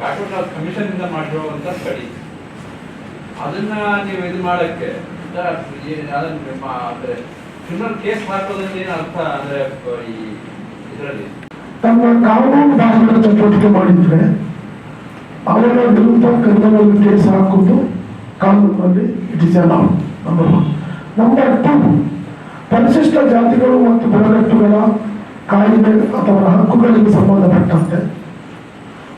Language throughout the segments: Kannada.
ಕಾಟೂರ್ ಕಮಿಷನ್ ಇಂದ ಮಾಡಿರುವಂತ ಸ್ಟಡಿ ಅದನ್ನ ನೀವು ಇದು ಮಾಡಕ್ಕೆ ಅಂದ್ರೆ ಕ್ರಿಮಿನಲ್ ಕೇಸ್ ಹಾಕೋದ್ರಿಂದ ಏನು ಅರ್ಥ ಅಂದ್ರೆ ಈ ಇದರಲ್ಲಿ ತಮ್ಮ ಕಾನೂನು ಬಾಹಿರ ಚಟುವಟಿಕೆ ಮಾಡಿದ್ರೆ ಅವರ ವಿರುದ್ಧ ಕ್ರಿಮಿನಲ್ ಕೇಸ್ ಹಾಕುವುದು ಕಾನೂನಿನಲ್ಲಿ it is allowed. Number 1. Number 2, ಪರಿಶಿಷ್ಟ ಜಾತಿಗಳು ಮತ್ತು ಬುಡಕಟ್ಟುಗಳ ಕಾಯ್ದೆ ಅಥವಾ ಹಕ್ಕುಗಳಿಗೆ ಸಂಬಂಧಪಟ್ಟಂತೆ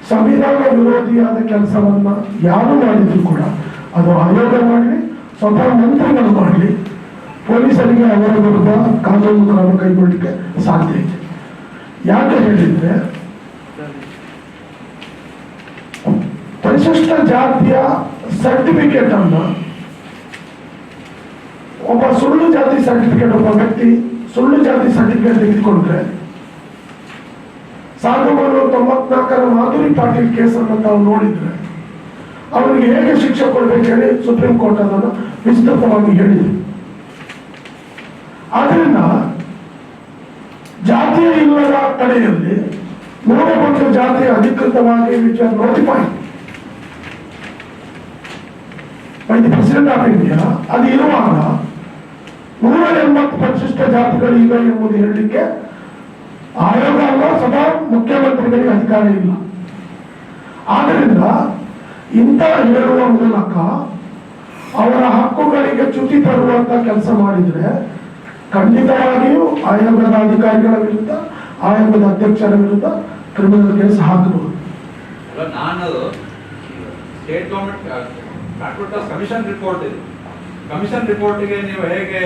ಸಂವಿಧಾನ ವಿರೋಧಿಯಾದ ಕೆಲಸವನ್ನ ಯಾರು ಮಾಡಿದ್ರು ಕೂಡ ಅದು ಆಯೋಗ ಮಾಡಲಿ ಸ್ವತಃ ಮಂತ್ರಿಗಳು ಮಾಡಲಿ ಪೊಲೀಸರಿಗೆ ಅವರ ವಿರುದ್ಧ ಕಾನೂನು ಕ್ರಮ ಕೈಗೊಳ್ಳಲಿಕ್ಕೆ ಸಾಧ್ಯ ಇದೆ. ಯಾಕೆ ಹೇಳಿದ್ರೆ ಪರಿಶಿಷ್ಟ ಜಾತಿಯ ಸರ್ಟಿಫಿಕೇಟ್ ಅನ್ನ ಒಬ್ಬ ಸುಳ್ಳು ಜಾತಿ ಸರ್ಟಿಫಿಕೇಟ್ ಒಬ್ಬ ವ್ಯಕ್ತಿ ಸುಳ್ಳು ಜಾತಿ ಸರ್ಟಿಫಿಕೇಟ್ ತೆಗೆದುಕೊಂಡ್ರೆ 1994ರ ಮಾಧುರಿ ಪಾಟೀಲ್ ಕೇಸನ್ನು ತಾವು ನೋಡಿದ್ರೆ ಅವರಿಗೆ ಹೇಗೆ ಶಿಕ್ಷೆ ಕೊಡಬೇಕು ಹೇಳಿ ಸುಪ್ರೀಂ ಕೋರ್ಟ್ ಅದನ್ನು ವಿಸ್ತೃತವಾಗಿ ಹೇಳಿದೆ. ಆದ್ರಿಂದ ಜಾತಿಯ ಇಲ್ಲದ ಕಡೆಯಲ್ಲಿ ಮೂಲಭೂತ ಜಾತಿ ಅಧಿಕೃತವಾಗಿ notify by the president of India ಅದು ಇರುವಾಗ 180 ಪರಿಶಿಷ್ಟ ಜಾತಿಗಳು ಈಗ ಎಂಬುದು ಹೇಳಲಿಕ್ಕೆ ಆಯೋಗ ಅಲ್ಲ, ಸದಾ ಮುಖ್ಯಮಂತ್ರಿಗಳಿಗೆ ಅಧಿಕಾರ ಇಲ್ಲ. ಆದ್ದರಿಂದ ಇಂಥ ಹೇಳುವ ಮೂಲಕ ಅವರ ಹಕ್ಕುಗಳಿಗೆ ಚ್ಯುತಿ ತರುವಂತ ಕೆಲಸ ಮಾಡಿದ್ರೆ ಖಂಡಿತವಾಗಿಯೂ ಆಯೋಗದ ಅಧಿಕಾರಿಗಳ ವಿರುದ್ಧ ಆಯೋಗದ ಅಧ್ಯಕ್ಷರ ವಿರುದ್ಧ ಕ್ರಿಮಿನಲ್ ಕೇಸ್ ಹಾಕಬಹುದು. ನಾನು ಸ್ಟೇಟ್ ಗವರ್ಮೆಂಟ್ ಕಮಿಷನ್ ರಿಪೋರ್ಟ್ ಇದೆ. ಕಮಿಷನ್ ರಿಪೋರ್ಟ್ಗೆ ನೀವು ಹೇಗೆ